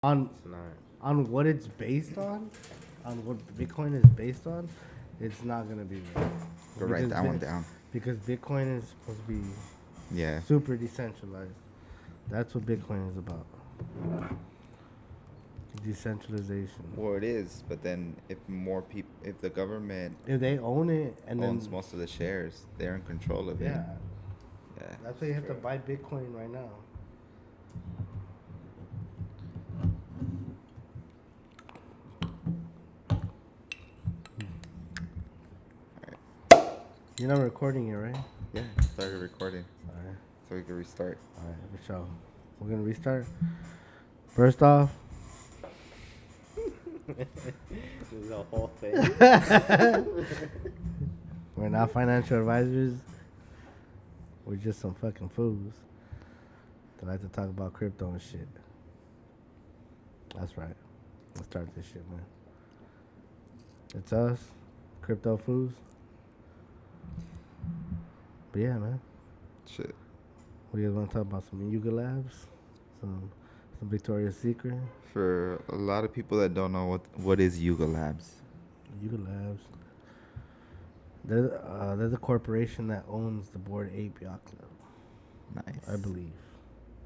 on It's not. on what it's based on what Bitcoin is based on, it's not gonna be real. Go write that one down. Because Bitcoin is supposed to be Yeah. super decentralized. That's what Bitcoin is about. Decentralization. Well, it is, but then if more people, if the government If they own it and owns then most of the shares, they're in control of it. yeah, Yeah. that's why you have to buy Bitcoin right now. You're not recording it, right? Yeah. Started recording, All right. so we can restart. All right, for sure. We're gonna restart. First off, This is a whole thing. we're not financial advisors. We're just some fucking fools that like to talk about crypto and shit. That's right. Let's start this shit, man. It's us, CryptoFoos. But yeah, man. Shit. What do you guys want to talk about? Some Yuga Labs? Some Victoria's Secret? For a lot of people that don't know what is Yuga Labs. Yuga Labs. They're the corporation that owns the Bored Ape Yacht Club, Nice. I believe.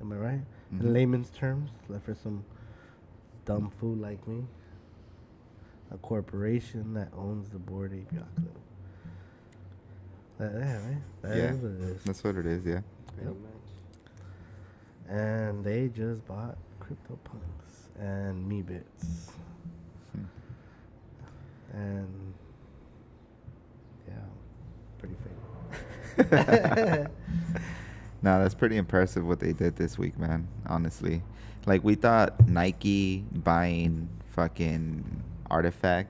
Am I right? Mhm. In layman's terms, like for some dumb fool like me, a corporation that owns the Bored Ape Yacht Club. Yeah, right? That Yeah. is what it is. That's what it is. Yeah. Pretty Yep. much. And they just bought CryptoPunks and Meebits. Hmm. And yeah, pretty fake. No, that's pretty impressive what they did this week, man. Honestly, like we thought Nike buying fucking Artifact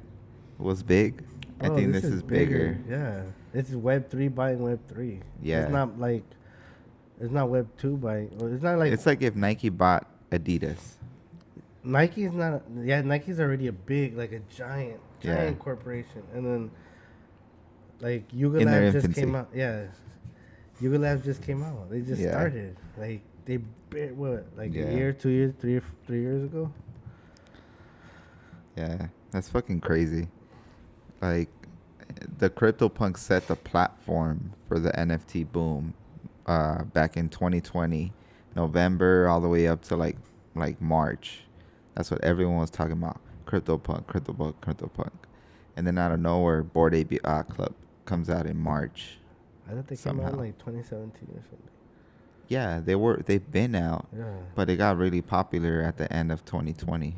was big. I Bro, think this is bigger. Yeah, it's Web3 buying Web3. Yeah. It's not like it's not Web2 buying. Or it's not like It's like if Nike bought Adidas. Nike's not. Yeah, Nike's already a big, like a giant Yeah. corporation, and then like Yuga In their Labs just infancy. came out. Yeah, Yuga Labs just came out. They just Yeah. started. Like they what, like Yeah. a year, 2 years, 3 years ago. Yeah, that's fucking crazy. Like, the CryptoPunk set the platform for the NFT boom back in 2020, November all the way up to like March. That's what everyone was talking about. CryptoPunk, CryptoPunk, CryptoPunk. And then out of nowhere, Bored Ape Yacht Club comes out in March. I thought they came Somehow. out in like 2017 or something. Yeah, they've been out, Yeah. but it got really popular at the end of 2020.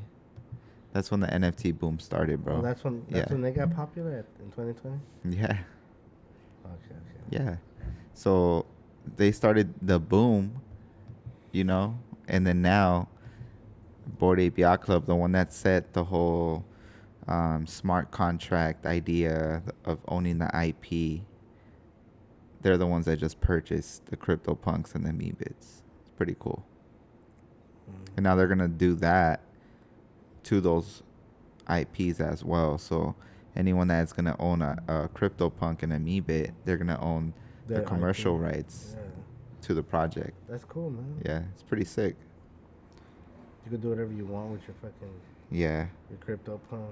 That's when the NFT boom started, bro. Oh, that's when Yeah. they got popular in 2020. Yeah. Okay. Yeah. So they started the boom, and then now Bored Ape Yacht Club, the one that set the whole smart contract idea of owning the IP, they're the ones that just purchased the CryptoPunks and the Meebits. It's pretty cool. And now they're going to do that to those IPs as well. So anyone that's going to own a CryptoPunk and a Meebit, they're going to own the Their commercial IP. rights Yeah, to the project. that's cool, man. Yeah, it's pretty sick. You can do whatever you want with your fucking Yeah. your crypto punk.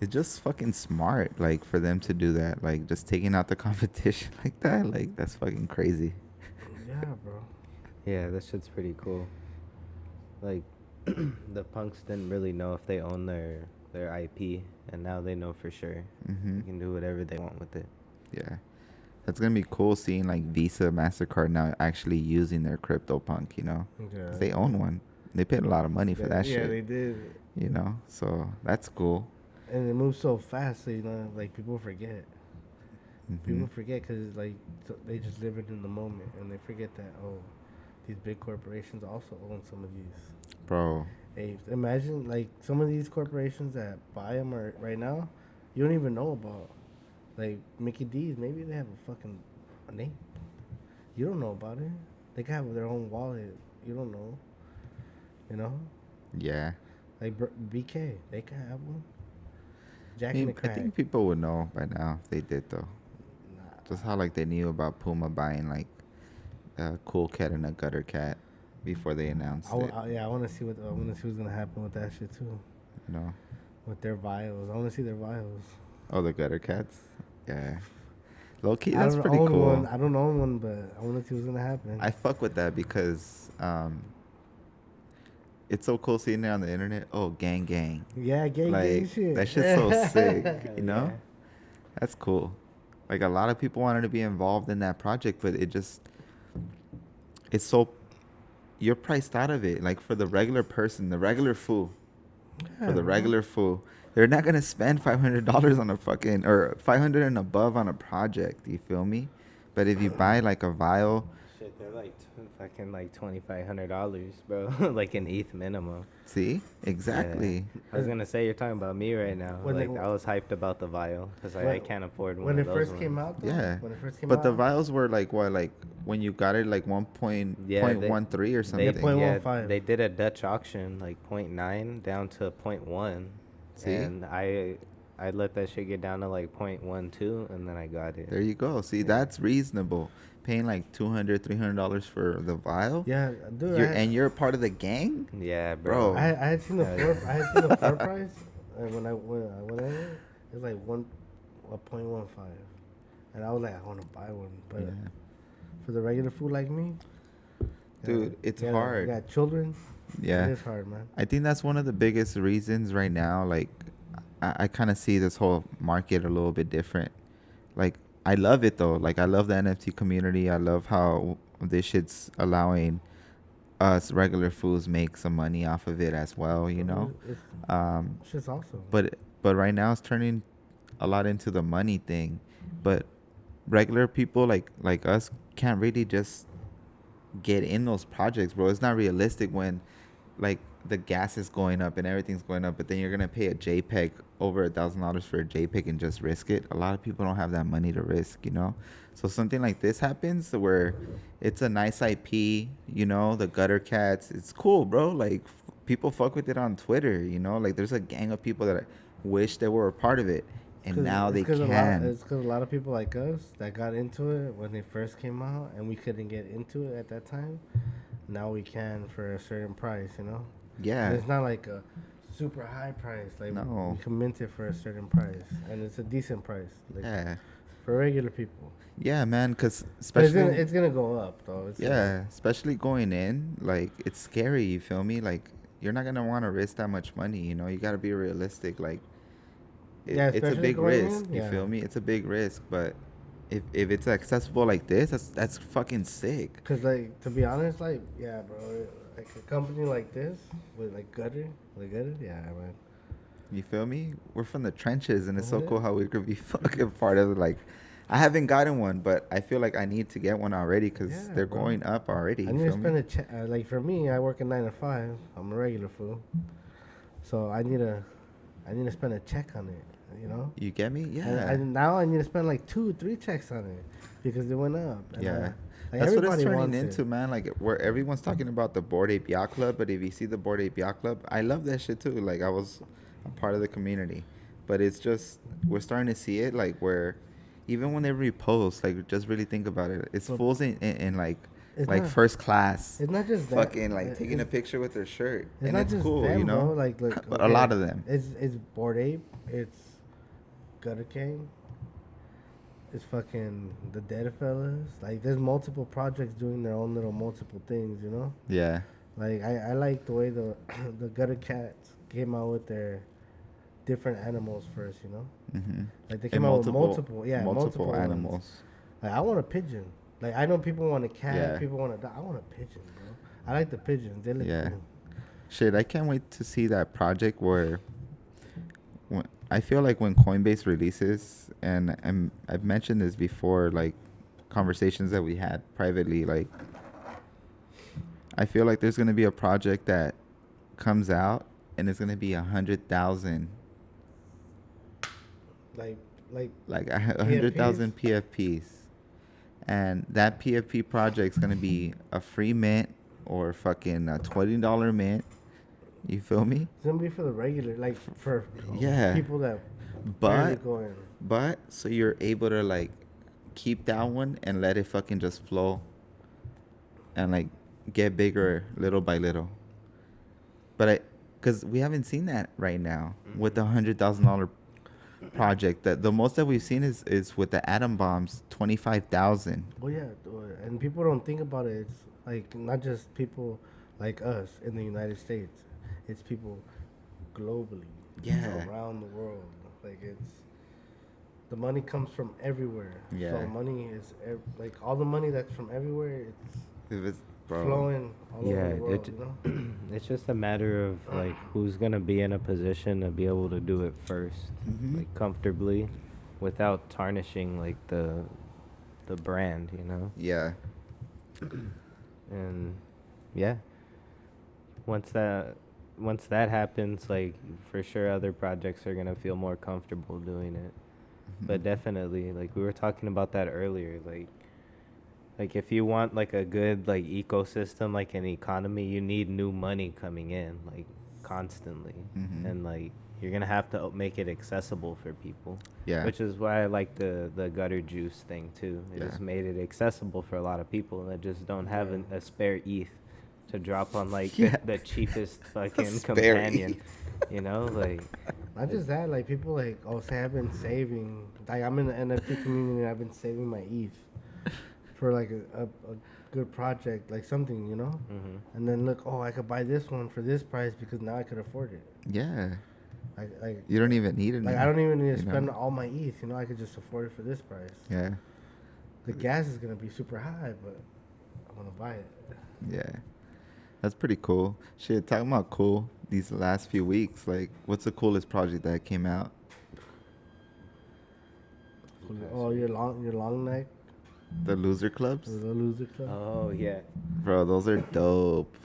It's just fucking smart, like, for them to do that. Like, just taking out the competition like that. Like, that's fucking crazy. Yeah, bro. Yeah, that shit's pretty cool. Like, the punks didn't really know if they own their IP, and now they know for sure. Mm-hmm. They can do whatever they want with it. Yeah. That's going to be cool seeing, like, Visa, MasterCard now actually using their CryptoPunk, Yeah. 'Cause they own one. They paid a lot of money for that yeah, shit. they did. So that's cool. And it moves so fast, so like people forget. Mhm. People forget because like they just live it in the moment, and they forget that these big corporations also own some of these. Bro. Hey, imagine like some of these corporations that buy them are right now, you don't even know about. Like Mickey D's, maybe they have a name. You don't know about it. They can have their own wallet. You don't know. Yeah. Like BK, they can have one. I Jack and the I Crack. think people would know by now if they did, though. Nah. Just how, like, they knew about Puma buying, like, a Cool Cat and a Gutter Cat. before they announced it. Yeah, I want to see what's gonna happen with that shit too. You know. With their vials, I want to see their vials. Oh, the gutter cats. Yeah. Low key, I that's don't pretty own cool. one. I don't own one, but I want to see what's gonna happen. I fuck with that because it's so cool seeing it on the internet. Oh, gang, gang. Yeah, gang Like shit. that shit's so sick. Hell You know, yeah. that's cool. Like a lot of people wanted to be involved in that project, but it's so you're priced out of it. Like for the regular person, the regular fool, Yeah, for the bro. regular fool, they're not gonna spend $500 on a fucking or 500 and above on a project. You feel me? But if you buy like a vial, Shit, they're like fucking like $2,500, bro. Like an ETH minimum. see exactly. Yeah. I was gonna say you're talking about me right now. When Like they- I was hyped about the vial because I When- can't afford one When of it those first came ones. out, though, Yeah. when it first came But out, the vials were like what, like when you got it, like 1.13 or They, something. point- yeah, 0.15. they did a Dutch auction like 0.9 down to 0.1. See? And I let that shit get down to like 0.12 and then I got it. There you go. See, that's reasonable. Paying like $200, $300 for the vial. yeah, dude. And you're a part of the gang. Yeah, bro. Bro. I had seen the Yeah. floor. I had seen the floor price, and when I went in, it was like 1.15, and I was like, I want to buy one, but Yeah. for the regular food like me, Dude, it's you hard. got children. Yeah. It is hard, man. I think that's one of the biggest reasons right now. Like, I kind of see this whole market a little bit different. Like, I love it though. Like, I love the NFT community. I love how this shit's allowing us regular fools make some money off of it as well. You know, It's shit's awesome. but right now it's turning a lot into the money thing. But regular people like us can't really just get in those projects, bro. It's not realistic when like the gas is going up and everything's going up, but then you're gonna pay a JPEG over $1,000 for a JPEG and just risk it. A lot of people don't have that money to risk, you know. So something like this happens where it's a nice IP, you know, the gutter cats. It's cool, bro. Like people fuck with it on Twitter, you know. Like there's a gang of people that wish they were a part of it, and now they can. It's because a lot of people like us that got into it when they first came out, and we couldn't get into it at that time. Now we can for a certain price, you know. Yeah. And it's not like a super high price. Like No. we can mint it for a certain price, and it's a decent price. Like Yeah. for regular people. Yeah, man. Because But especially it's gonna go up though. yeah, especially going in, like it's scary. You feel me? Like you're not gonna want to risk that much money. You know, you gotta be realistic. Like Yeah, it's a especially big going risk. in, You yeah. feel me? It's a big risk, but if it's accessible like this, that's fucking sick. Cause like to be honest, like yeah, bro, like a company like this with like gutter, yeah, man. You feel me? We're from the trenches, and it's so Yeah. cool how we could be fucking part of it. Like, I haven't gotten one, but I feel like I need to get one already because Yeah, they're bro. going up already. I You need to feel spend me? a check. Like for me, I work a 9 to 5. I'm a regular fool, so I need to spend a check on it. You know. You get me? And Yeah. now I need to spend like 2-3 checks on it because they went up. And, Yeah. like That's what it's everybody turning wants into, it. man. Like where everyone's talking about the Bored Ape Yacht Club, but if you see the Bored Ape Yacht Club, I love that shit too. Like I was a part of the community, but it's just we're starting to see it like where even when they repost, like just really think about it. It's But fools in like it's like not- first class, It's not just that. fucking like It- taking a it's- picture with their shirt, It's and not it's just cool, them, you know. bro. Like But a lot of them. It's Bored Ape. It's Gutter King. It's fucking the Dead Fellas. Like there's multiple projects doing their own little multiple things, you know. Yeah. Like I like the way the the Gutter Cats came out with their different animals first, you know. Mm-hmm. Like they came out with multiple ones. animals. Like I want a pigeon. Like I know people want a cat, Yeah. people want a dog. I want a pigeon, bro. I like the pigeons. They look Yeah. cool. Shit, I can't wait to see that project where I feel like when Coinbase releases, and I've mentioned this before, like conversations that we had privately, like I feel like there's gonna be a project that comes out and it's gonna be 100,000, Like a 100,000 PFPs, and that PFP project's gonna be a free mint or fucking a $20 mint. You feel me? it's gonna be for the regular, like for Yeah. people that barely But go in. so you're able to like keep that one and let it fucking just flow, and like get bigger little by little. But because we haven't seen that right now with the $100,000 project. That the most that we've seen is with the atom bombs, 25,000. Oh yeah, and people don't think about it. It's like not just people like us in the United States. It's people globally, Yeah. around the world. Like it's the money comes from everywhere. Yeah. So money is like all the money that's from everywhere. It's If it's bro, flowing all Yeah, over the world. it it's just a matter of like who's gonna be in a position to be able to do it 1st, Mhm. like comfortably, without tarnishing like the brand, you know. Yeah. And yeah, once that once that happens, like for sure other projects are gonna feel more comfortable doing it. But Mhm. definitely, like we were talking about that earlier, like if you want like a good like ecosystem, like an economy, you need new money coming in like constantly. Mhm. And like you're gonna have to make it accessible for people. Yeah. Which is why I like the gutter juice thing too. It Yeah. just made it accessible for a lot of people that just don't have Yeah. a spare ETH to drop on like Yeah. the cheapest fucking Spare companion. ETH. You know, like Not just that, like people like, oh, say I've been saving. Like I'm in the NFT community, and I've been saving my ETH for like a good project, like something, you know. mhm. And then look, oh, I could buy this one for this price because now I could afford it. Yeah. Like You don't even need it. I don't even need to you know? spend all my ETH. You know, I could just afford it for this price. Yeah. The gas is gonna be super high, but I'm gonna buy it. Yeah. That's pretty cool. Shit, talking about cool these last few weeks, like what's the coolest project that came out? Oh, your long neck, The loser clubs? the loser club. Oh yeah, Bro, those are dope.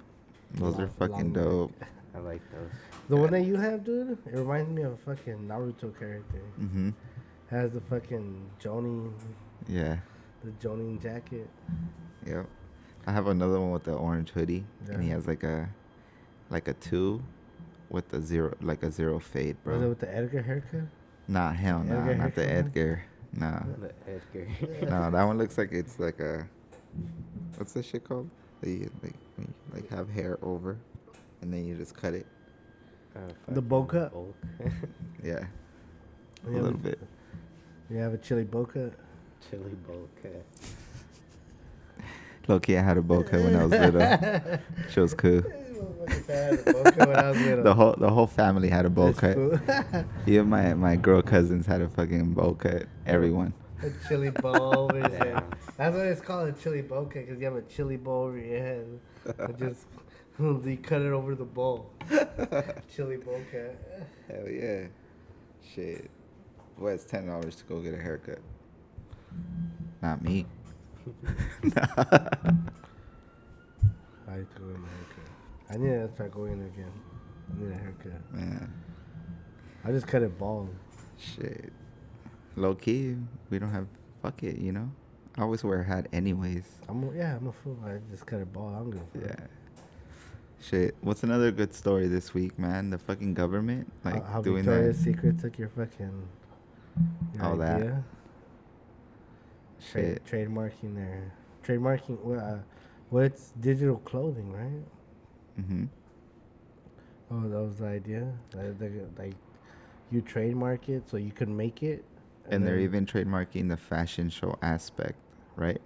Those are Long- fucking long dope. I like those. The one that you have, dude, it reminds me of a fucking Naruto character. Mm-hmm. Has the fucking Jonin, Yeah. the Jonin jacket. Yep. I have another one with the orange hoodie, and he Yeah. has like a 2 with a 0, like a 0 fade, Was it bro. with the Edgar haircut? Nah, hell nah, Edgar not the haircut one? Edgar. Nah. The Edgar. No, that one looks like it's like a, what's this shit called? They when you, like have hair over, and then you just cut it. The bowl cut? Bulk. Yeah, a You have little bit. You have a chili bowl cut? Chili bowl cut. Low key, I had a bowl cut when I was little. She was cool. The whole family had a bowl cut. Even my girl cousins had a fucking bowl cut. Everyone. A chili bowl. Damn. That's why it's called a chili bowl cut, because you have a chili bowl over your head. And just you cut it over the bowl. Chili bowl cut. Hell yeah. Shit. Well, it's $10 to go get a haircut. Not me. I need to go get my haircut. I need to start going again. I need a haircut. Man. I just cut it bald. Shit. Low key, we don't have. Fuck it, you know? I always wear a hat anyways. I'm a fool. I just cut it bald. I don't give a fuck. Yeah. Shit. What's another good story this week, man? The fucking government, like How doing Victoria's that. Secret took your fucking All that. idea. Shit. Trademarking their trademarking. Well, it's digital clothing, right? Mm-hmm. Oh, that was the idea. Like you trademark it so you can make it. And they're then- even trademarking the fashion show aspect, right?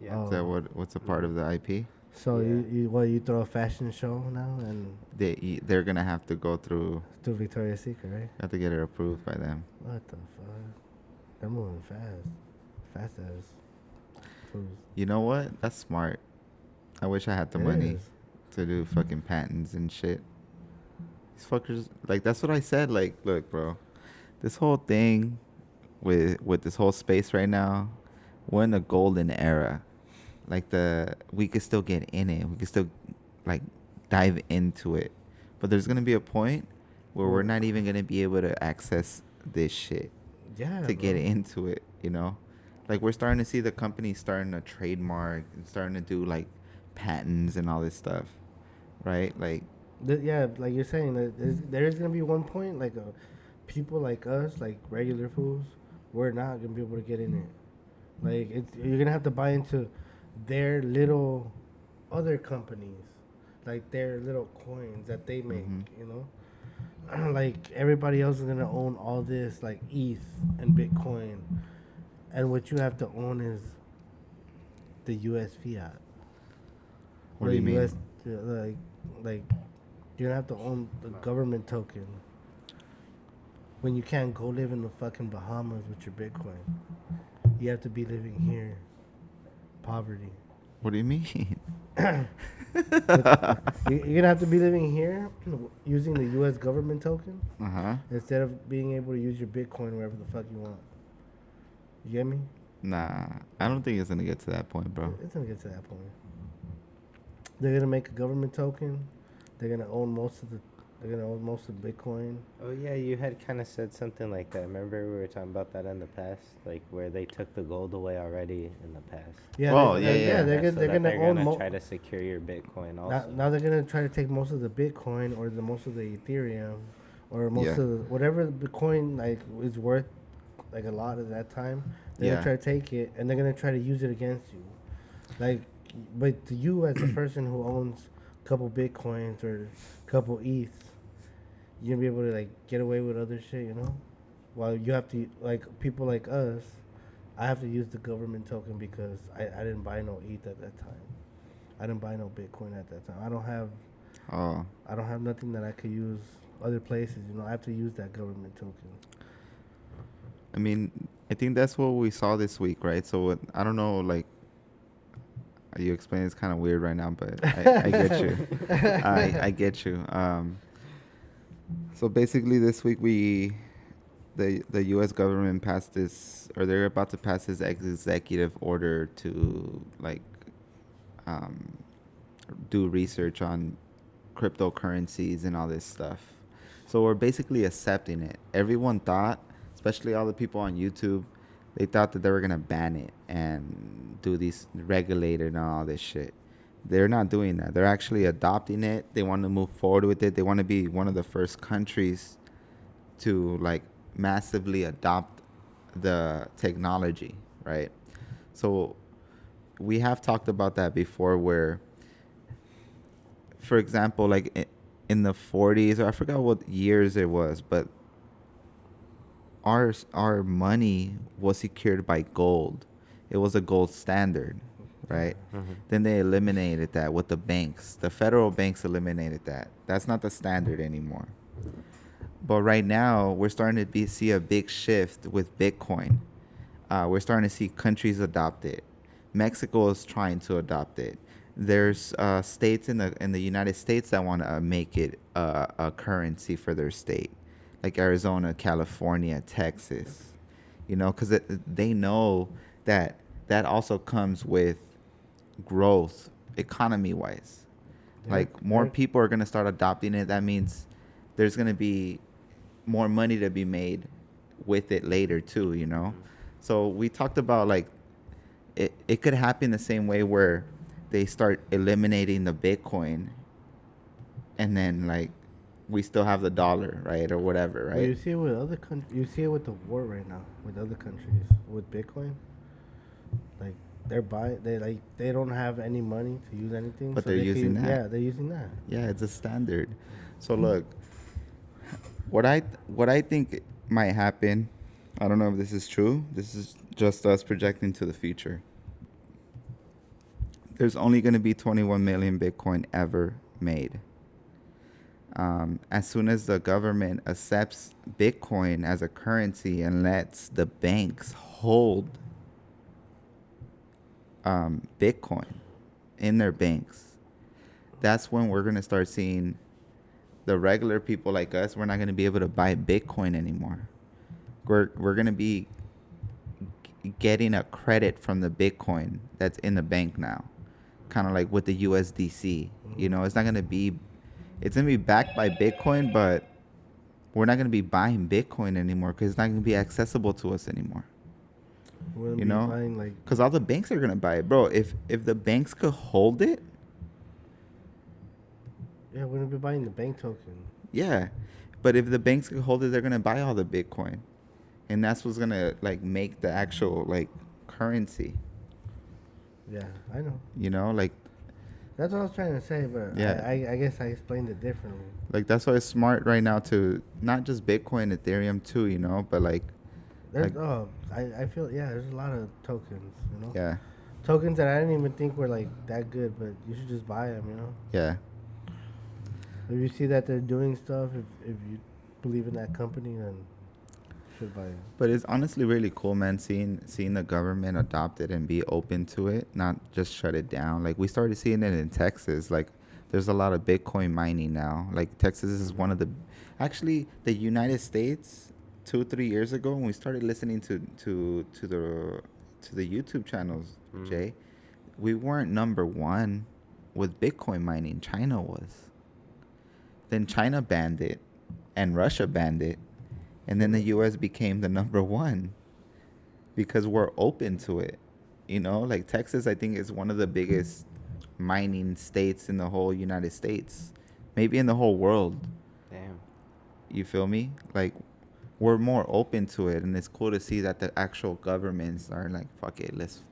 Yeah. Is that Oh. what's a part of the IP? So Yeah. you throw a fashion show now and They're gonna have to go through. do Victoria's Secret, right? Have to get it approved by them. What the fuck? They're moving fast as fools. You know what? That's smart. I wish I had the It money is. to do fucking patents and shit. These fuckers, like, that's what I said. Like, look, bro, this whole thing with this whole space right now, we're in the golden era. Like, we could still get in it. We could still, like, dive into it. But there's gonna be a point where we're not even gonna be able to access this shit Yeah. to get bro. into it, you know? Like, we're starting to see the companies starting to trademark and starting to do, like, patents and all this stuff, right? Like, Yeah, like you're saying, there is gonna be one point like people like us, like regular fools, we're not gonna be able to get in it. Like you're gonna have to buy into their little other companies, like their little coins that they make. Mm-hmm. You know, like everybody else is gonna own all this, like ETH and Bitcoin, and what you have to own is the U.S. fiat What or do the you mean? U.S. Like you don't have to own the government token when you can't go live in the fucking Bahamas with your Bitcoin. You have to be living here. Poverty. What do you mean? You're gonna have to be living here using the U.S. government token Uh-huh. instead of being able to use your Bitcoin wherever the fuck you want. You get me? Nah, I don't think it's gonna get to that point, bro. It's gonna get to that point. They're gonna make a government token. They're gonna own most of the. They're gonna own most of Bitcoin. Oh yeah, you had kind of said something like that. Remember we were talking about that in the past, like where they took the gold away already in the past. Yeah, Oh, they, yeah, they- yeah. They're Yeah, gonna so they're that gonna they're own. gonna try to secure your Bitcoin also. Now they're gonna try to take most of the Bitcoin or the most of the Ethereum, or most Yeah. of whatever the Bitcoin like is worth, like a lot at that time. They're Yeah. gonna try to take it and they're gonna try to use it against you, like. But to you as a person who owns a couple Bitcoins or a couple ETH, you're gonna be able to like get away with other shit, you know. While you have to like people like us, I have to use the government token because I didn't buy no ETH at that time. I didn't buy no Bitcoin at that time. Oh, I don't have nothing that I could use other places. You know, I have to use that government token. I mean, I think that's what we saw this week, right? So I don't know, like, you explain it's kind of weird right now, but I get you. I get you. So basically, this week the U.S. government passed this, or they're about to pass this executive order to like um, do research on cryptocurrencies and all this stuff. So we're basically accepting it. Everyone thought, especially all the people on YouTube, they thought that they were gonna ban it and do these regulated and all this shit. They're not doing that. They're actually adopting it. They want to move forward with it. They want to be one of the first countries to like massively adopt the technology, right? So we have talked about that before where, for example, like in the 40s, or I forgot what years it was, but our money was secured by gold. It was a gold standard, right? Mm-hmm. Then they eliminated that with the banks. The federal banks eliminated that. That's not the standard anymore. But right now, we're starting to see a big shift with Bitcoin. We're starting to see countries adopt it. Mexico is trying to adopt it. There's states in the United States that want to make it a currency for their state, like Arizona, California, Texas. You know, because they know that also comes with growth, economy-wise. Yeah, Like more right. people are gonna start adopting it. That means there's gonna be more money to be made with it later too. You know, so we talked about like it could happen the same way where they start eliminating the Bitcoin, and then like we still have the dollar, right, or whatever, Well, you right? see it with other countries. You see it with the war right now with other countries with Bitcoin. Like they're buying. They don't have any money to use anything. But so they're they using can, that. Yeah, they're using that. Yeah, it's a standard. So look, what I think might happen, I don't know if this is true. This is just us projecting to the future. There's only going to be 21 million Bitcoin ever made. As soon as the government accepts Bitcoin as a currency and lets the banks hold Bitcoin in their banks, that's when we're going to start seeing the regular people like us. We're not going to be able to buy Bitcoin anymore. We're going to be getting a credit from the Bitcoin that's in the bank now, kind of like with the USDC. You know, it's going to be backed by Bitcoin, but we're not going to be buying Bitcoin anymore because it's not going to be accessible to us anymore. We're gonna You be know, buying like because all the banks are going to buy it, bro. If the banks could hold it, we're gonna be buying the bank token. yeah. But if the banks could hold it, they're going to buy all the Bitcoin, and that's what's going to like make the actual like currency. Yeah, I know. You know, like That's what I was trying to say, but Yeah. I guess I explained it differently. Like that's why it's smart right now to not just Bitcoin, Ethereum too, you know, but like There's I feel there's a lot of tokens, you know, yeah, tokens that I didn't even think were like that good, but you should just buy them, you know. yeah. If you see that they're doing stuff, if you believe in that company, then you should buy it. But it's honestly really cool, man, seeing the government adopt it and be open to it, not just shut it down. Like we started seeing it in Texas. Like there's a lot of Bitcoin mining now. Like Texas is one of the actually the United States 2 3 years ago when we started listening to the YouTube channels, Jay, we weren't number one with Bitcoin mining. China was. Then China banned it and Russia banned it. And then the US became the number one because we're open to it. You know, like Texas, I think, is one of the biggest mining states in the whole United States, maybe in the whole world. Damn. You feel me? Like, we're more open to it. And it's cool to see that the actual governments are like, fuck it, let's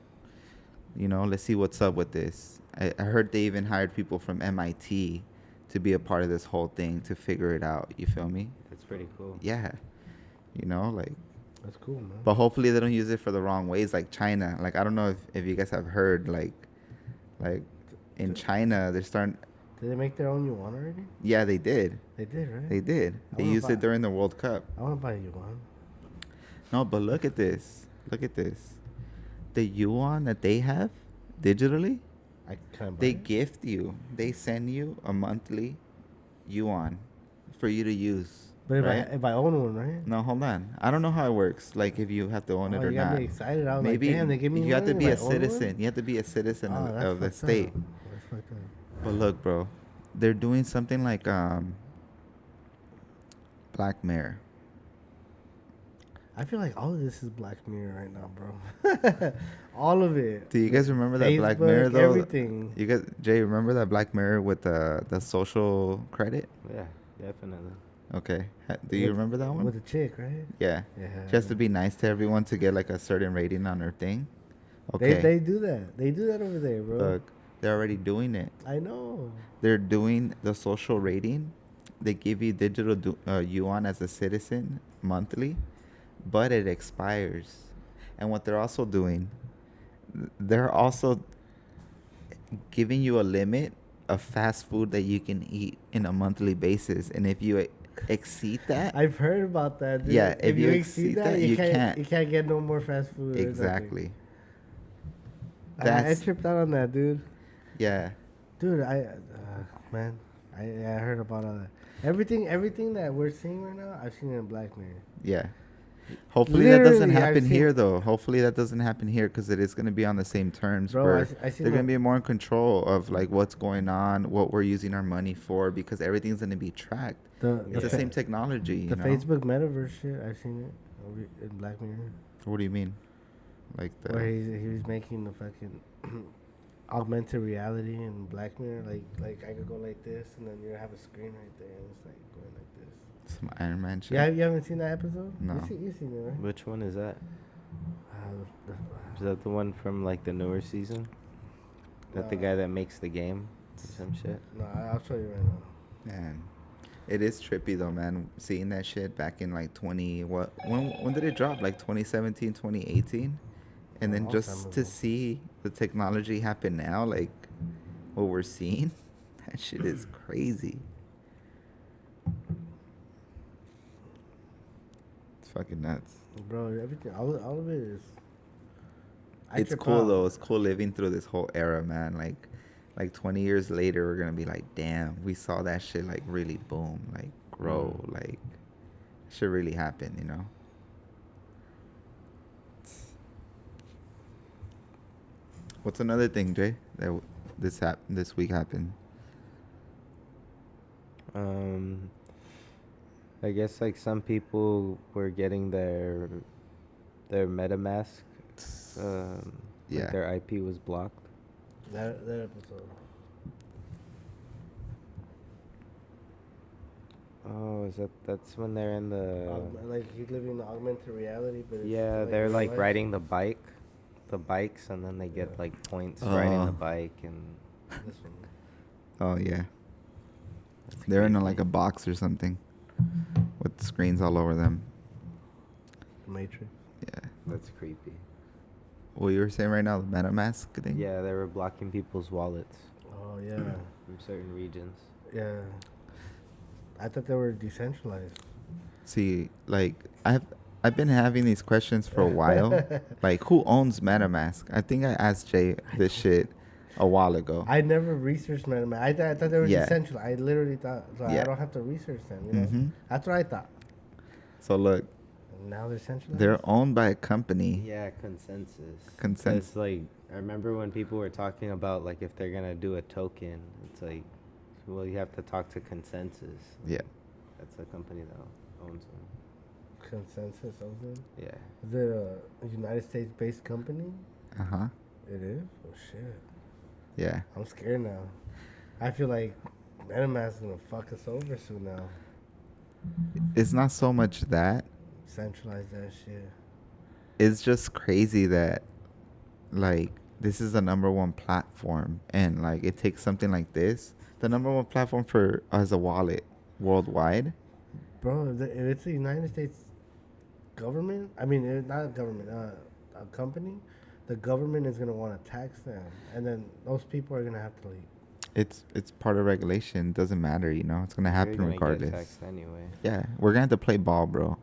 see what's up with this. I heard they even hired people from MIT to be a part of this whole thing to figure it out. You feel me? That's pretty cool. Yeah. You know, like, That's cool, man. but hopefully they don't use it for the wrong ways, like China. Like I don't know if you guys have heard, like in China they're starting. Did they make their own yuan already? Yeah, they did. They did, right? They did. They wanna used buy- it during the World Cup. I want to buy a yuan. No, but look at this. Look at this. The yuan that they have digitally, Can I buy they it? gift you. They send you a monthly yuan for you to use. But right? if I own one, right? No, hold on. I don't know how it works. Like if you have to own it Oh, or you got not. me excited. I was Maybe like, damn, they give me you have to one be if a I own one? citizen. You have to be a citizen Oh, that's of the fucked state. up. That's fucked up. But look, bro, they're doing something like Black Mirror. I feel like all of this is Black Mirror right now, bro. All of it. Do you guys remember that Black Facebook, Mirror though? everything. You guys, Jay, remember that Black Mirror with the social credit? Yeah, definitely. Okay, do you remember that one? With the chick, right? Yeah. Yeah. She has to be nice to everyone to get like a certain rating on her thing. Okay. They do that. They do that over there, bro. Look, they're already doing it. I know. They're doing the social rating. They give you digital yuan as a citizen monthly, but it expires. And what they're also doing, they're also giving you a limit of fast food that you can eat in a monthly basis. And if you exceed that, I've heard about that, dude. Yeah, if you exceed that, you can't. can't. You can't get no more fast food. or nothing. exactly. I tripped out on that, dude. Yeah. Dude, man, I heard about all that. Everything that we're seeing right now, I've seen it in Black Mirror. Yeah. Hopefully that doesn't Literally, I've happen seen- here, though. Hopefully that doesn't happen here because it is going to be on the same terms. Bro, where I seen they're going the- to be more in control of like what's going on, what we're using our money for, because everything's going to be tracked. It's the same technology. The you know? Facebook metaverse shit, I've seen it in Black Mirror. What do you mean? Like the. Where he was making the fucking augmented reality in Black Mirror. Like I could go like this, and then you have a screen right there, and it's like going like this. Some Iron Man shit. Yeah, you haven't seen that episode? No. You seen it, right? Which one is that? Uh, Is that the one from like the newer season? That the guy that makes the game or some shit? no, I'll show you right now. Man, it is trippy though, man. Seeing that shit back in like when did it drop? Like 2017, 2018? And then long just time to ago. see the technology happen now, like what we're seeing, that shit is crazy. It's fucking nuts. Bro, everything, all of it is. I It's trip cool out. though. It's cool living through this whole era, man. Like 20 years later, we're gonna be like, damn, we saw that shit like really boom, like grow, like shit really happen, you know. What's another thing, Jay, that this week happened? I guess like some people were getting their MetaMask. Yeah. Like their IP was blocked. That episode. Oh, that's when they're in the Like he's living the augmented reality, but it's yeah, like they're real like life. riding the bikes, and then they get like points riding the Oh. bike, and This one. Oh yeah, That's they're in creepy. like a box or something with screens all over them. The Matrix. Yeah. That's creepy. What you were saying right now, the MetaMask thing? Yeah, they were blocking people's wallets Oh yeah, from certain regions. yeah. I thought they were decentralized. See, like I've been having these questions for a while. Like, who owns MetaMask? I think I asked Jay this shit a while ago. I never researched MetaMask. I thought they were Yeah. decentralized. I literally thought so. I Yeah. don't have to research them. You know, Mm-hmm. that's what I thought. So look, And now they're centralized. they're owned by a company. Yeah, consensus. Consensus. It's like I remember when people were talking about like if they're gonna do a token, it's like, well, you have to talk to consensus. Yeah. That's a company that owns them. Consensus owns them. Yeah. Is it a United States-based company? Uh huh. It is. Oh shit! Yeah. I'm scared now. I feel like MetaMask is gonna fuck us over soon now. It's not so much that. Centralize that shit. It's just crazy that, like, this is the number one platform, and like it takes something like this, the number one platform for as a wallet worldwide. Bro, if it's the United States government, I mean, not a government, a company, the government is gonna want to tax them, and then those people are gonna have to like. It's part of regulation. Doesn't matter, you know. It's gonna You're happen gonna regardless. get taxed anyway. Yeah, we're gonna have to play ball, bro.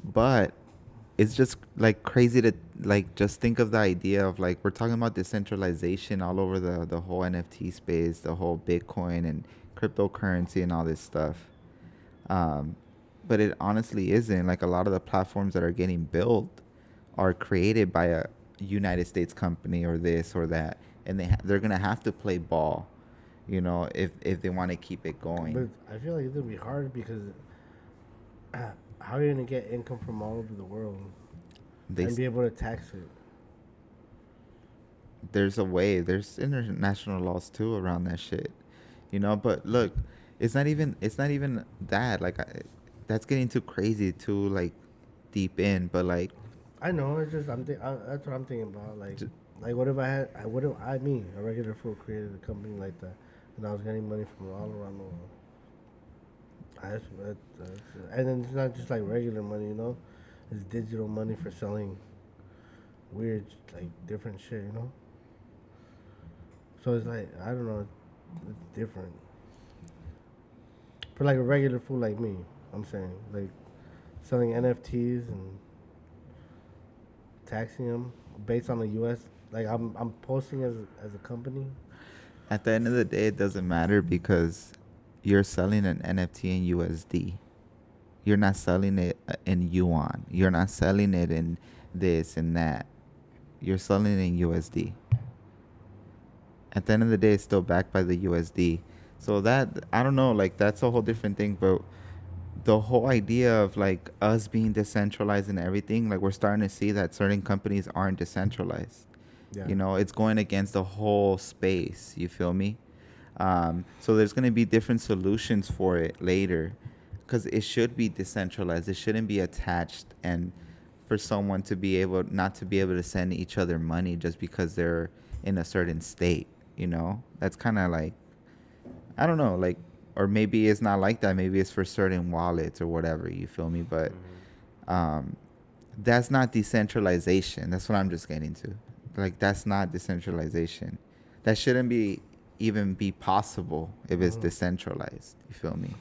But it's just like crazy to like just think of the idea of like we're talking about decentralization all over the whole NFT space, the whole Bitcoin and cryptocurrency and all this stuff. Um, but it honestly isn't. Like a lot of the platforms that are getting built are created by a United States company or this or that, and they're gonna have to play ball, you know, if they want to keep it going. But I feel like it's gonna be hard because how are you gonna get income from all over the world They and be able to tax it? there's a way. There's international laws too around that shit, you know. But look, it's not even that. Like that's getting too crazy, too like deep in. But like, I know. It's just that's what I'm thinking about. Like what if I had? What if a regular fool, created a company like that, and I was getting money from all around the world. And then it's not just like regular money, you know. It's digital money for selling weird, like different shit, you know. So it's like I don't know, it's different. For like a regular fool like me, I'm saying like selling NFTs and taxing them based on the U.S. Like I'm posting as a company. at the end of the day, it doesn't matter because you're selling an NFT in USD. You're not selling it in yuan. You're not selling it in this and that. You're selling it in USD. At the end of the day, it's still backed by the USD. So that, I don't know, like that's a whole different thing. But the whole idea of like us being decentralized and everything, like we're starting to see that certain companies aren't decentralized. Yeah. You know, it's going against the whole space. You feel me? So there's going to be different solutions for it later, because it should be decentralized. It shouldn't be attached, and for someone to be able not to be able to send each other money just because they're in a certain state. You know, that's kind of like, I don't know, like, or maybe it's not like that. Maybe it's for certain wallets or whatever. You feel me? But that's not decentralization. That's what I'm just getting to. Like, that's not decentralization. That shouldn't be even be possible if it's decentralized. You feel me?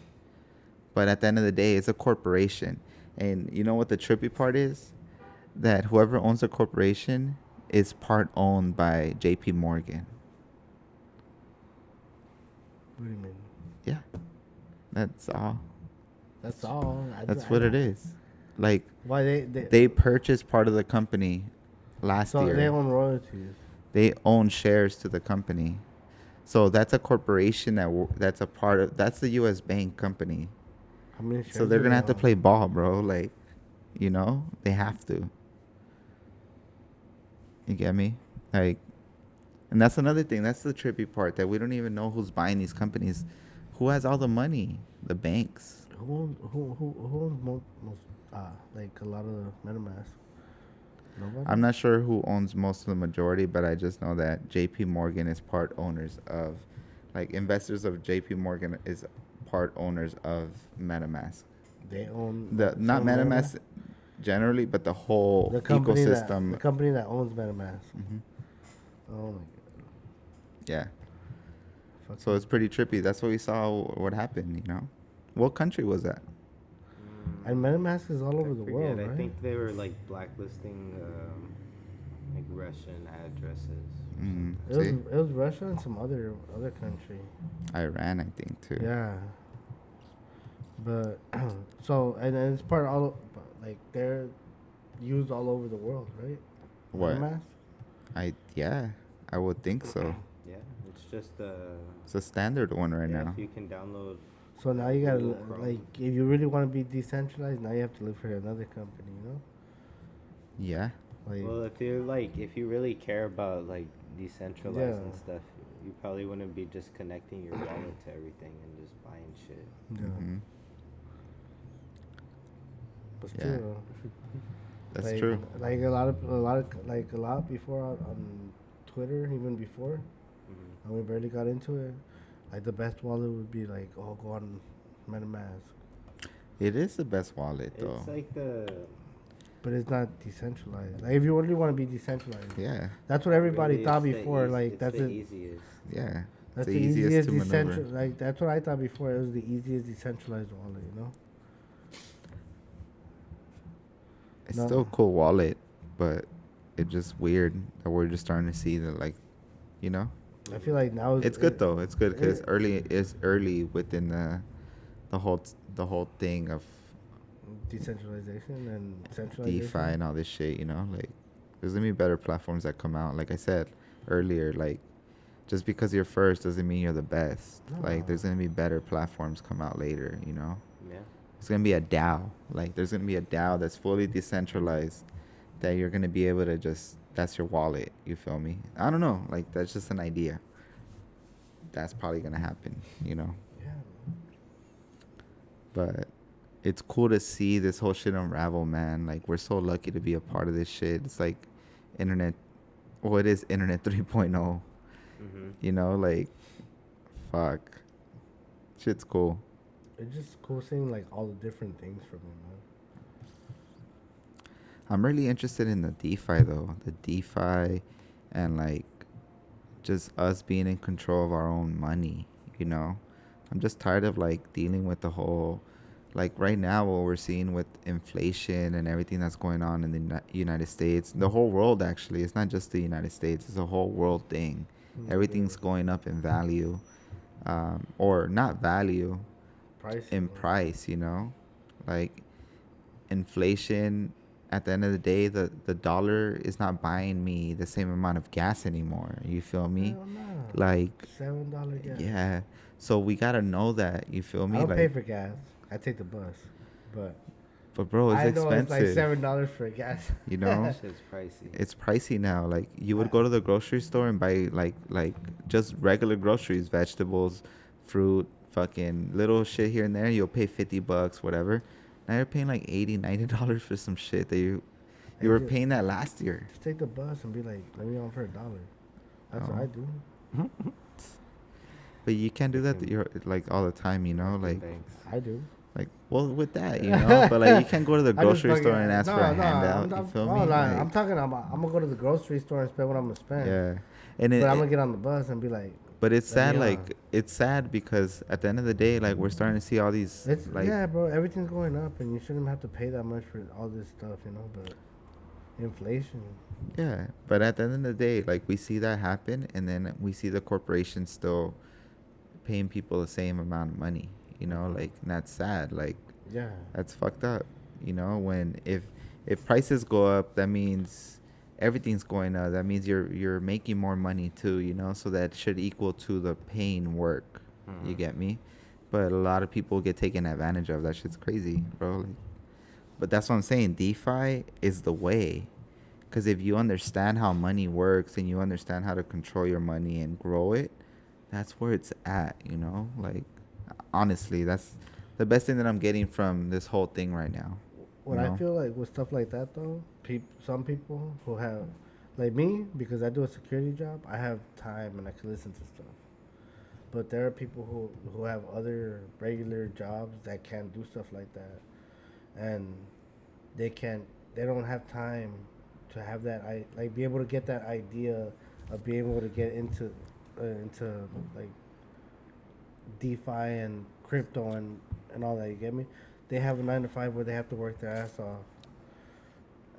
But at the end of the day, it's a corporation. And you know what the trippy part is? That whoever owns the corporation is part owned by JP Morgan. What do you mean? Yeah. That's all. That's all. That's what it is. Like, Why they purchased part of the company last so year. they own royalties. They own shares to the company. So that's a corporation that's a part of, that's the U.S. bank company. How many shares So they're do going to they have to own? play ball, bro. Like, you know, they have to. You get me? Like, and that's another thing. That's the trippy part, that we don't even know who's buying these companies. Who has all the money? The banks. Who owns most like a lot of the MetaMask? Nobody. I'm not sure who owns most of the majority, but I just know that JP Morgan is part owners of Like investors of JP Morgan is part owners of MetaMask. They own The not some MetaMask generally, but the whole the ecosystem. company that owns MetaMask. Hmm. Oh my Yeah. god. So it's pretty trippy. That's what we saw. What happened? You know, what country was that? And MetaMask is all over the forget. world, right? I think they were like blacklisting like Russian addresses. Or See, It was Russia and some other country. Iran, I think too. Yeah. But so and it's part all like they're used all over the world, right? What? MetaMask? Yeah, I would think so. yeah, it's just It's a standard one right yeah, now. if you can download. So now you gotta Google Chrome. like if you really want to be decentralized, now you have to look for another company, you know? Yeah. Like Well, if you really care about like decentralized and Yeah. stuff, you probably wouldn't be just connecting your wallet to everything and just buying shit. yeah. Hmm. But Yeah. still, That's like, true. Like a lot before on Twitter, even before, Mm-hmm. and we barely got into it. Like the best wallet would be like, oh, go on MetaMask, It is the best wallet though. It's like the but it's not decentralized. Like if you really want to be decentralized, Yeah. that's what everybody really, thought it's the before. eas- Like it's that's the it. easiest. Yeah. That's It's the easiest to maneuver. Like that's what I thought before. It was the easiest decentralized wallet, you know. It's No. still a cool wallet, but it's just weird that we're just starting to see that, like, you know. I feel like now It's good though. It's good because it- it's early within the whole thing of Decentralization and centralization. DeFi and all this shit. You know, like there's gonna be better platforms that come out. Like I said earlier, like just because you're first doesn't mean you're the best. Like No. there's gonna be better platforms come out later. You know, Yeah. it's gonna be a DAO. Like there's gonna be a DAO that's fully decentralized that you're gonna be able to just that's your wallet. You feel me? I don't know. Like that's just an idea. That's probably gonna happen. You know. Yeah. But it's cool to see this whole shit unravel, man. Like we're so lucky to be a part of this shit. It's like internet, well, it is internet 3.0. Mm-hmm. You know, like fuck, shit's cool. It's just cool seeing like all the different things from it, man. I'm really interested in the DeFi though, the DeFi, and like just us being in control of our own money. You know, I'm just tired of like dealing with the whole. Like right now, what we're seeing with inflation and everything that's going on in the United States, the whole world actually, it's not just the United States, it's a whole world thing. Everything's going up in value, or not value, Price. in price, you know? Like inflation, at the end of the day, the dollar is not buying me the same amount of gas anymore. You feel me? Hell no. Like, $7 gas. yeah. So we got to know that, you feel me? I don't Like, pay for gas. I take the bus, but bro, it's I know expensive. it's like $7 for gas. You know, Shit's pricey. it's pricey now. Like you would go to the grocery store and buy like just regular groceries, vegetables, fruit, fucking little shit here and there. You'll pay $50, whatever. Now you're paying like $80, $90 for some shit that you were paying that last year. Just take the bus and be like, let me on for $1. That's what Oh. I do. But you can't do that. You're like all the time, you know. Like Thanks. I do. well, with that, you know. But like you can't go to the I just grocery store fucking- and ask for a handout. You feel me? Like, I'm talking about. I'm gonna go to the grocery store and spend what I'm gonna spend. yeah, and But I'm gonna get on the bus and be like, But it's Let sad, me like on. it's sad because at the end of the day, like we're starting to see all these, it's like, yeah, bro. Everything's going up, and you shouldn't have to pay that much for all this stuff, you know. But inflation. yeah. But at the end of the day, like we see that happen, and then we see the corporations still paying people the same amount of money, you know, like, and that's sad. Like Yeah. that's fucked up, you know. When if prices go up, that means everything's going up. That means you're making more money too, you know. So that should equal to the paying work. You get me? But a lot of people get taken advantage of. That shit's crazy, bro. Like, but that's what I'm saying. DeFi is the way, because if you understand how money works and you understand how to control your money and grow it, that's where it's at, you know. Like honestly, that's the best thing that I'm getting from this whole thing right now. What No. I feel like with stuff like that though, some people who have, like me, because I do a security job, I have time and I can listen to stuff. but there are people who have other regular jobs that can't do stuff like that, and they can't. They don't have time to have that. Be able to get that idea of being able to get into like DeFi and crypto and all that. You get me? They have a 9 to 5 where they have to work their ass off,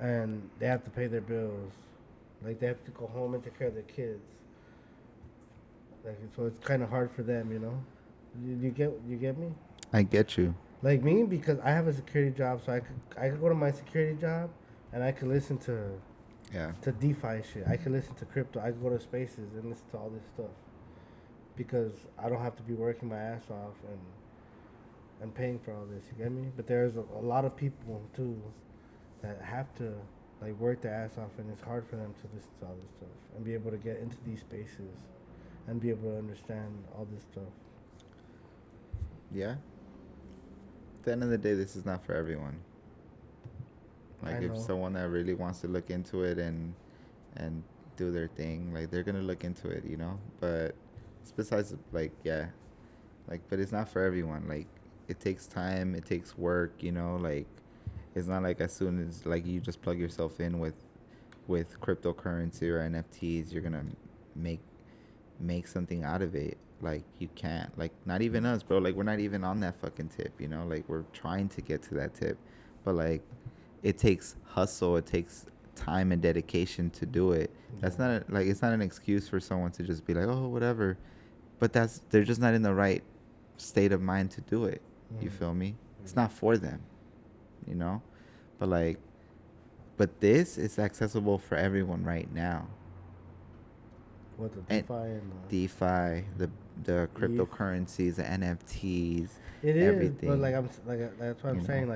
and they have to pay their bills. Like they have to go home and take care of their kids. Like so, it's kind of hard for them, you know. You get me? I get you. Like me, because I have a security job, so I could go to my security job, and I could listen Yeah. to DeFi shit. I could listen to crypto. I could go to spaces and listen to all this stuff, because I don't have to be working my ass off and paying for all this. You get me? But there's a lot of people too that have to like work their ass off, and it's hard for them to listen to all this stuff and be able to get into these spaces and be able to understand all this stuff. Yeah. At the end of the day, this is not for everyone. Like, I if know. someone that really wants to look into it and do their thing, like, they're gonna look into it, you know. But it's besides, like, yeah, like, but it's not for everyone. Like, it takes time, it takes work, you know. Like, it's not like as soon as like you just plug yourself in with cryptocurrency or NFTs, you're gonna make something out of it. Like, you can't. Like, not even us, bro. Like, we're not even on that fucking tip, you know. Like, we're trying to get to that tip, but like, it takes hustle, it takes time and dedication to do it. That's not like, it's not an excuse for someone to just be like, oh, whatever. But they're just not in the right state of mind to do it. You feel me? It's not for them, you know. But like, but this is accessible for everyone right now. What the And DeFi and DeFi, the cryptocurrencies, the NFTs, it is, everything. but like that's what I'm You know. saying.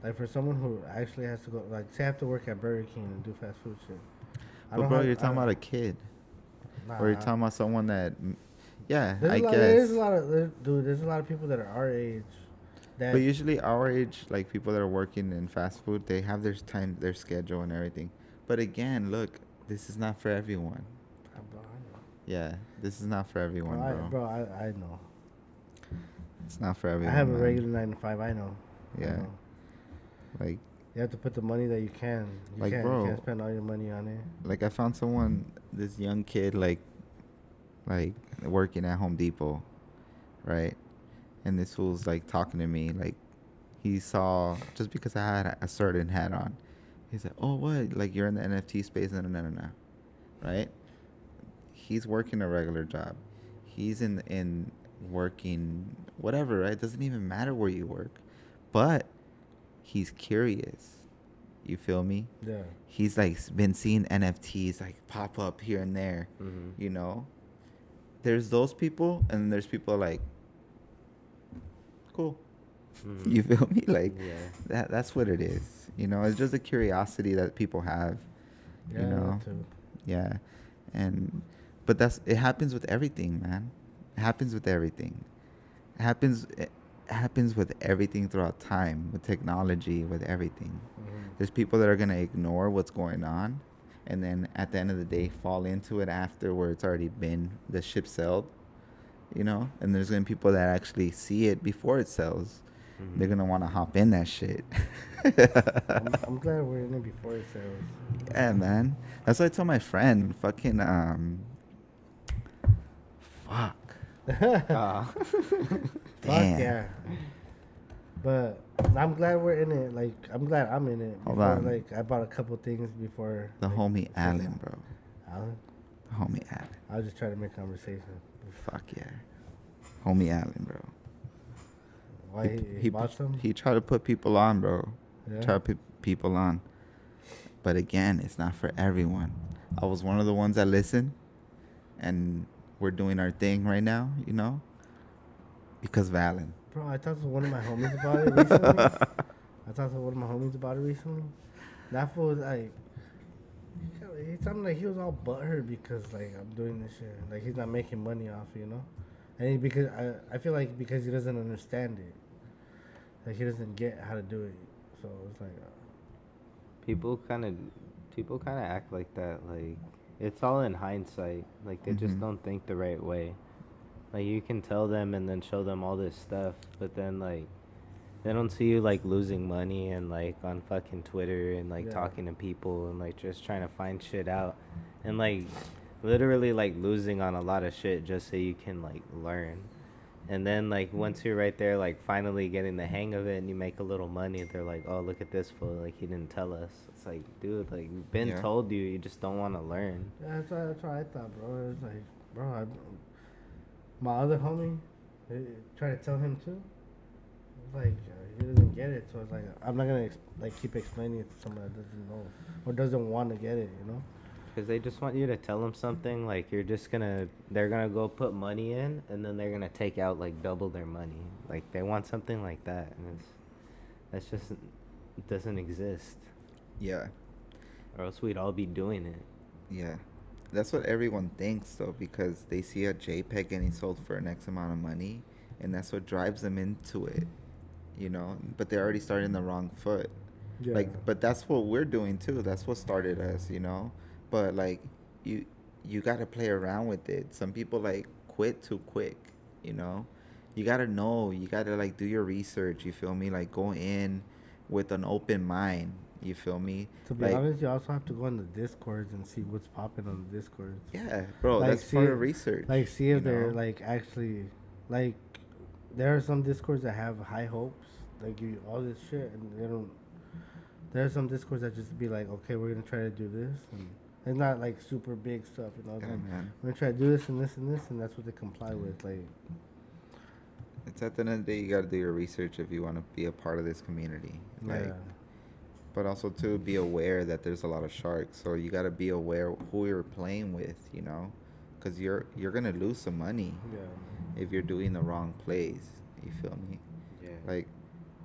Like for someone who actually has to go, like say I have to work at Burger King and do fast food shit. But bro, you're talking about a kid, or you're talking about someone that, yeah, I guess. There's a lot of people that are our age. That But usually our age, like people that are working in fast food, they have their time, their schedule, and everything. But again, look, this is not for everyone. Bro, I know. Yeah, this is not for everyone, bro. I know. It's not for everyone. I have a man. regular 9 to 5. I know. I Yeah. know. Like, you have to put the money that you can. Like, you bro. can't spend all your money on it. like I found someone, this young kid, like working at Home Depot, right? And this fool's like talking to me, like he saw, just because I had a certain hat on, he's like, oh, what? Like, you're in the NFT space? No. Right? He's working a regular job. He's in working whatever, right? It doesn't even matter where you work. But he's curious. You feel me? Yeah. He's like been seeing NFTs like pop up here and there, Mm-hmm. you know? There's those people, and then there's people like, cool. Mm-hmm. You feel me? Like, Yeah. that's what it is. You know, it's just a curiosity that people have. Yeah, You know? that too. Yeah. But it happens with everything, man. It happens with everything. It happens with everything throughout time, with technology, with everything. There's people that are going to ignore what's going on, and then at the end of the day fall into it after where it's already been, the ship sailed, you know? And there's going to be people that actually see it before it sells. Mm-hmm. They're going to want to hop in that shit. I'm glad we're in it before it sells. Yeah, man. That's what I told my friend. Fucking, fuck. Ah. Fuck Damn. yeah. But I'm glad we're in it. Like, I'm glad I'm in it. Hold Before, on. Like, I bought a couple things before. The like, homie before- Allen, bro. Alan? The homie Allen. I was just trying to make conversation. Fuck yeah. Homie Allen, bro. Why he bought some? He tried to put people on, bro. Yeah. Try to put people on. But again, it's not for everyone. I was one of the ones that listened, and we're doing our thing right now, you know? Because of Allen. Bro, I talked to one of my homies about it recently. That fool was like, he told me like he was all butthurt because like I'm doing this shit. Like he's not making money off it, you know? And because I feel like because he doesn't understand it. Like he doesn't get how to do it. So it's like People kind of act like that. Like, it's all in hindsight. Like, they just Mhm. don't think the right way. Like you can tell them and then show them all this stuff, but then like they don't see you like losing money and like on fucking Twitter and like Yeah. talking to people and like just trying to find shit out and like literally like losing on a lot of shit just so you can like learn. And then like once you're right there like finally getting the hang of it and you make a little money, they're like, "Oh, look at this fool, like he didn't tell us." It's like, dude, like we've been Yeah. told you just don't want to learn. Yeah, that's what I thought, bro. It's like, bro, my other homie, tried to tell him too. It's like he doesn't get it, so it's like I'm not gonna like keep explaining it to someone that doesn't know or doesn't want to get it, you know? Because they just want you to tell them something like they're gonna go put money in and then they're gonna take out like double their money. Like they want something like that, and that's just it doesn't exist, Yeah. or else we'd all be doing it. Yeah. That's what everyone thinks though, because they see a JPEG getting sold for an X amount of money, and that's what drives them into it, you know. But they're already starting the wrong foot. Yeah. Like, but that's what we're doing too. That's what started us, you know. But like, you gotta play around with it. Some people like quit too quick, you know. You gotta know. You gotta like do your research. You feel me? Like go in with an open mind. You feel me? To be Like, honest, you also have to go on the Discords and see what's popping on the Discords. yeah, bro, Like, that's see part if- of research. Like, see you if they're know? like actually like. There are some Discords that have high hopes, like you all this shit, and they don't. There are some Discords that just be like, okay, we're gonna try to do this, and it's not like super big stuff, you know. It's Yeah, like, man. we're gonna try to do this and this and this, and that's what they comply with. Like, It's at the end of the day, you gotta do your research if you want to be a part of this community. Like, yeah, but also to be aware that there's a lot of sharks. So you gotta be aware who you're playing with, you know, because you're gonna lose some money yeah, if you're doing the wrong plays. You feel me? Yeah. Like,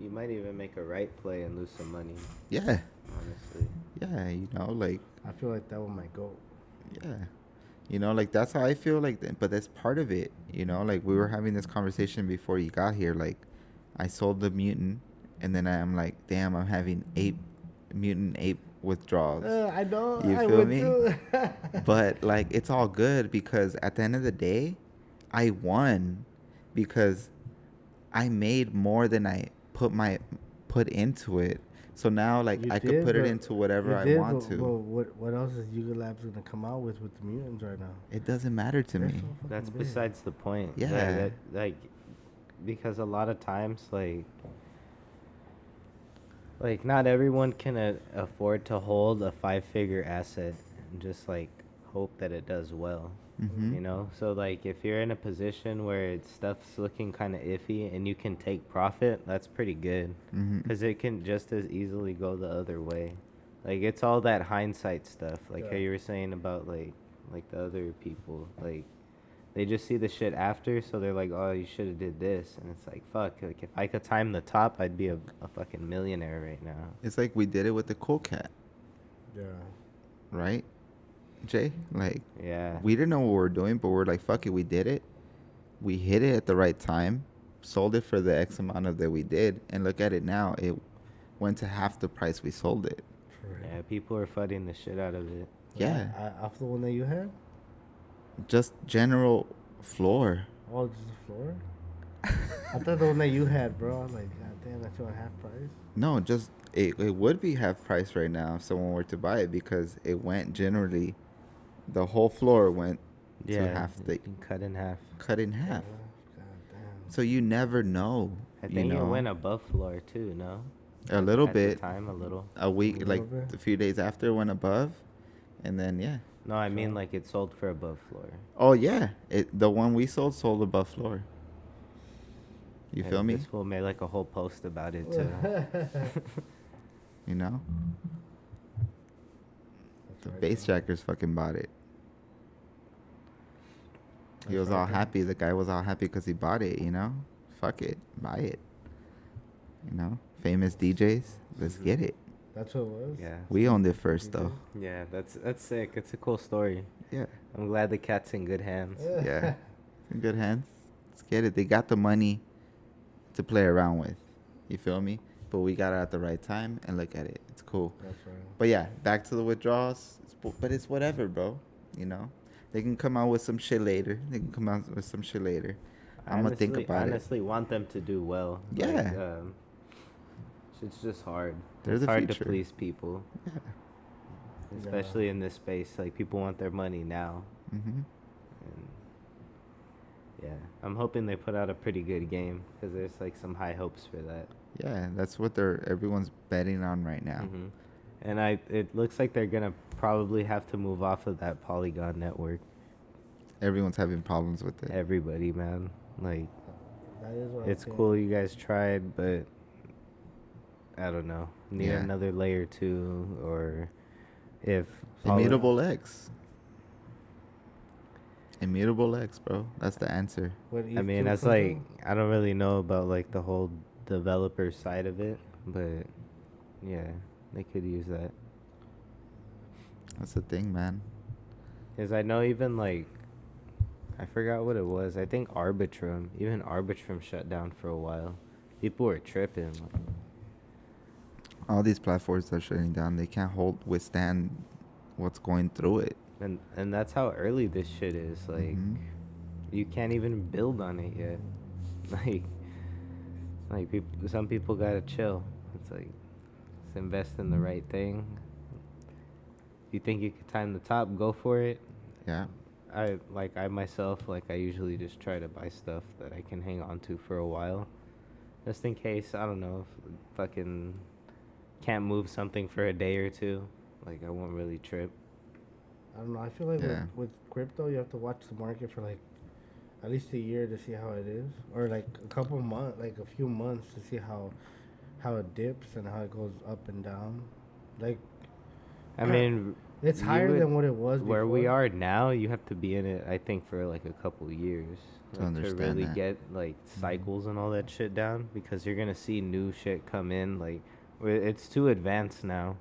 You might even make a right play and lose some money. yeah, Honestly. yeah, you know, like, I feel like that one might go. yeah, you know, like that's how I feel. Like, but that's part of it. You know, like we were having this conversation before you got here. Like, I sold the mutant, and then I'm like, damn, I'm having 8 mutant ape withdrawals. I know. You I feel would me? too. But like it's all good because at the end of the day, I won because I made more than I put into it. So now like You I could did, put it but- into whatever You I did, want but- to. Well, what else is Yuga Labs gonna come out with the mutants right now? It doesn't matter to They're me. so fucking That's big. besides the point. Yeah. That, like, because a lot of times, like not everyone can afford to hold a 5-figure asset and just like hope that it does well. Mm-hmm. You know, so like if you're in a position where stuff's looking kind of iffy and you can take profit, that's pretty good Mm-hmm. because it can just as easily go the other way. Like it's all that hindsight stuff, like how Yeah. you were saying about like the other people, like they just see the shit after, so they're like, oh, you should have did this, and it's like, fuck, like if I could time the top, I'd be a fucking millionaire right now. It's like we did it with the cool cat, Yeah. right? Jay, like Yeah. we didn't know what we were doing, but we're like, fuck it, we did it. We hit it at the right time, sold it for the X amount of that we did, and look at it now. It went to half the price we sold it. For real. Yeah, people are fighting the shit out of it. Yeah, Off the one that you had? just general floor. Oh, just the floor? I thought the one that you had, bro. I was like, God damn, that's your half price. No, just it would be half price right now if someone were to buy it because it went generally, the whole floor went Yeah, to half the you can cut in half. cut in half. God damn. So you never know. I you think know, it went above floor too. No, a little At bit. the time, a little. A week, A like little bit. a few days after, it went above, and then yeah. No, I mean like it sold for above floor. Oh yeah, the one we sold above floor. You Yeah, feel me? This fool made like a whole post about it too. You know, the right, bass bro. jackers fucking bought it. He That's was right, all bro. happy. The guy was all happy because he bought it. You know, fuck it, buy it. You know, famous DJs, let's get it. That's what it was? Yeah. We owned it first though. Yeah, that's sick. It's a cool story. Yeah, I'm glad the cat's in good hands. yeah, in good hands. Let's get it. They got the money to play around with. You feel me? But we got it at the right time and look at it. It's cool. That's right. But yeah, back to the withdrawals. But it's whatever, bro. You know, They can come out with some shit later. I'm gonna think I about it. honestly want them to do well. Yeah. Like, it's just hard. They're It's the hard to future. please people, especially in this space. Like, people want their money now. Mm-hmm. And yeah, I'm hoping they put out a pretty good game because there's like some high hopes for that. Yeah, that's what everyone's betting on right now. Hmm. And it looks like they're gonna probably have to move off of that Polygon network. Everyone's having problems with it. Everybody, man. Like, That is what it's I'm cool you guys tried, but I don't know. Need Yeah. another layer 2, or if Immutable X. Immutable X, bro. That's the answer. I mean, that's like, I don't really know about like the whole developer side of it, but yeah, they could use that. That's the thing, man. Because I know even like, I forgot what it was. I think even Arbitrum shut down for a while. People were tripping. All these platforms are shutting down. They can't withstand what's going through it. And that's how early this shit is. Like, Mhm. you can't even build on it yet. Some people gotta chill. It's like, just invest in the right thing. If you think you could time the top, go for it. Yeah. I myself, I usually just try to buy stuff that I can hang on to for a while, just in case, I don't know, if fucking can't move something for a day or two, like, I won't really trip. I don't know. I feel like Yeah. with crypto, you have to watch the market for like at least a year to see how it is, or like a couple months, like a few months to see how it dips and how it goes up and down. Like, I mean, it's you higher would- than what it was where we before. are now, you have to be in it, I think, for like a couple years, To to understand really that. get like cycles and all that shit down, because you're gonna see new shit come in. Like, it's too advanced now.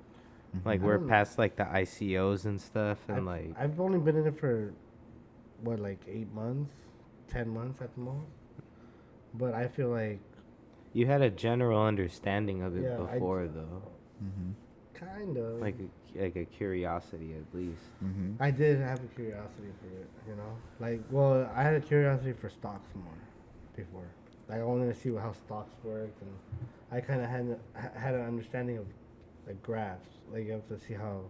Like, Mhm. I we're don't- past like the ICOs and stuff, and I've only been in it for what, like 8 months, 10 months at the most. But I feel like you had a general understanding of it Yeah, before, though. Mhm. kind of Like a curiosity, at least. Mhm. I did have a curiosity for it, Like, well, I had a curiosity for stocks more before. Like, I wanted to see how stocks worked, and I kind of had an understanding of like graphs. Like, you have to see how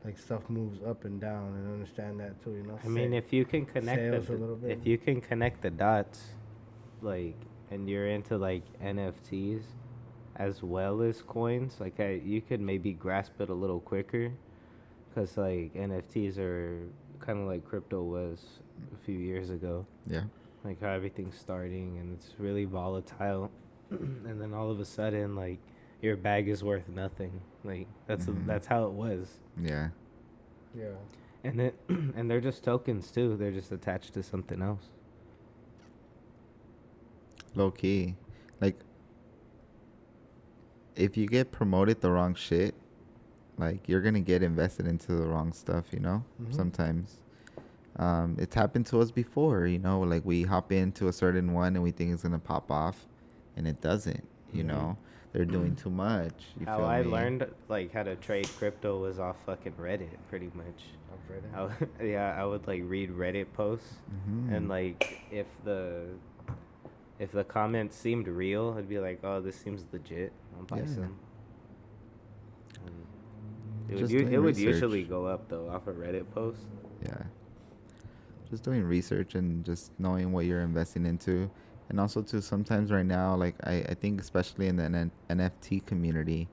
like stuff moves up and down and understand that too. I mean, if you can connect sales a little bit. if you can connect the dots, like, and you're into like NFTs as well as coins, like, you could maybe grasp it a little quicker, because like NFTs are kind of like crypto was a few years ago. Yeah. Like, how everything's starting and it's really volatile, and then all of a sudden, like, your bag is worth nothing. Like, Mhm. that's how it was. Yeah. Yeah. And then and they're just tokens too. They're just attached to something else. Low key. Like, if you get promoted the wrong shit, like, you're gonna get invested into the wrong stuff, Mhm. Sometimes. It's happened to us before, like we hop into a certain one and we think it's gonna pop off, and it doesn't. Mhm. They're doing too much. You How feel I me? learned like how to trade crypto was off fucking Reddit, pretty much. I've read it. Yeah, I would like read Reddit posts, Mhm. and like if the comments seemed real, I'd be like, oh, this seems legit. I'll buy Yeah. some. And Just doing it would research. usually go up though off a Reddit post. Yeah. Just doing research and just knowing what you're investing into. And also, too, sometimes right now, like, I think especially in the NFT community,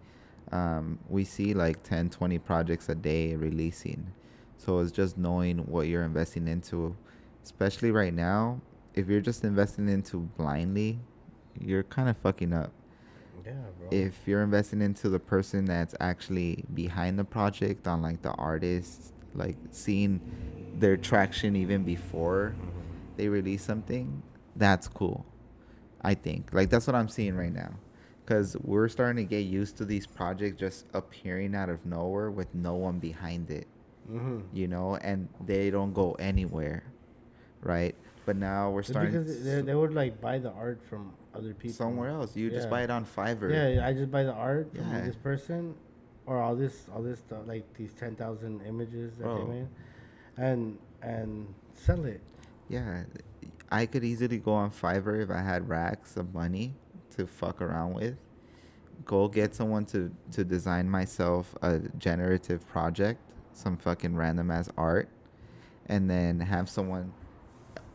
we see like 10, 20 projects a day releasing. So it's just knowing what you're investing into. Especially right now, if you're just investing into blindly, you're kind of fucking up. Yeah, bro. If you're investing into the person that's actually behind the project, on like the artist, like seeing their traction even before they release something, that's cool. I think like that's what I'm seeing right now, because we're starting to get used to these projects just appearing out of nowhere with no one behind it, Mm-hmm. and they don't go anywhere, right? But now we're starting Because they would like buy the art from other people somewhere else. You just Yeah. buy it on Fiverr. Yeah, I just buy the art from Yeah. this person, or all this stuff, like these 10,000 images that Bro. they made, and and sell it. Yeah, I could easily go on Fiverr if I had racks of money to fuck around with. Go get someone to design myself a generative project, some fucking random ass art, and then have someone,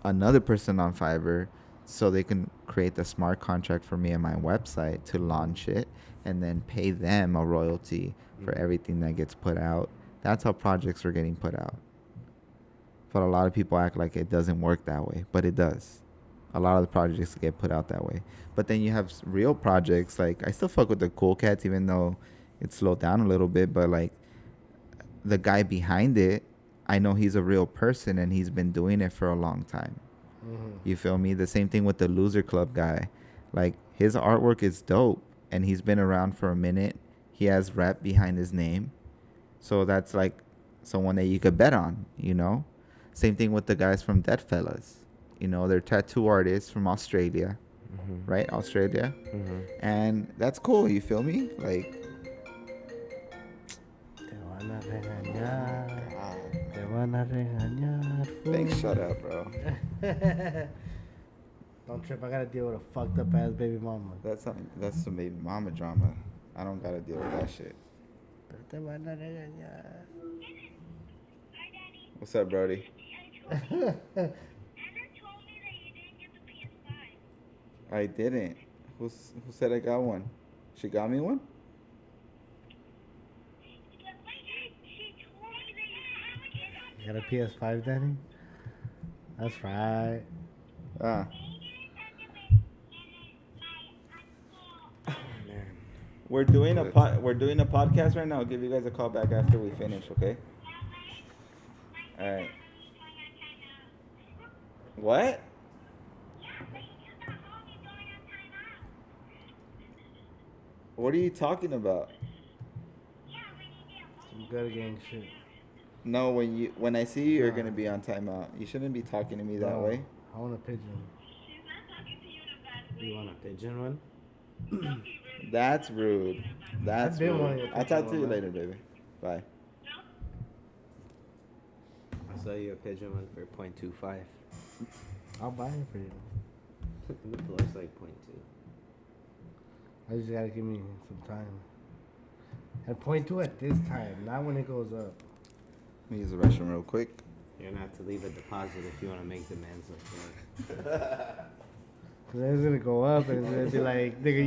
another person on Fiverr, so they can create the smart contract for me on my website to launch it, and then pay them a royalty for everything that gets put out. That's how projects are getting put out. But a lot of people act like it doesn't work that way, but it does. A lot of the projects get put out that way. But then you have real projects, like I still fuck with the Cool Cats even though it slowed down a little bit, but like the guy behind it, I know he's a real person and he's been doing it for a long time. Mm-hmm. You feel me? The same thing with the Loser Club guy. Like his artwork is dope and he's been around for a minute. He has rep behind his name. So that's like someone that you could bet on, you know? Same thing with the guys from Dead Fellas. You know, they're tattoo artists from Australia, right? Australia. And that's cool, you feel me? Like, Te van a regañar. Te van a regañar. thanks, fool. shut up, bro. Don't trip. I gotta deal with a fucked up ass baby mama. That's some baby mama drama. I don't gotta deal with that shit. Te van a regañar. What's up, Brody? I didn't. Who said I got one? She got me one? You got a PS5, Danny? That's right. Ah. We're doing a podcast right now. I'll give you guys a call back after we finish, okay? All right. What? What are you talking about? Some good gang shit. No, when I see you, you're gonna be on timeout. You shouldn't be talking to me that No, way. I want a pigeon. You want a pigeon one? That's rude. That's I've been wanting rude. a I'll talk to pigeon you one, later, baby. Bye. I'll sell you a pigeon one for 0.25. I'll buy it for you. The floor's like 0.2. I just gotta give me some time. And point two at this time, not when it goes up. Let me use the restroom real quick. You're gonna have to leave a deposit if you want to make demands like that. Cause then it's gonna go up and it's gonna be like, nigga, you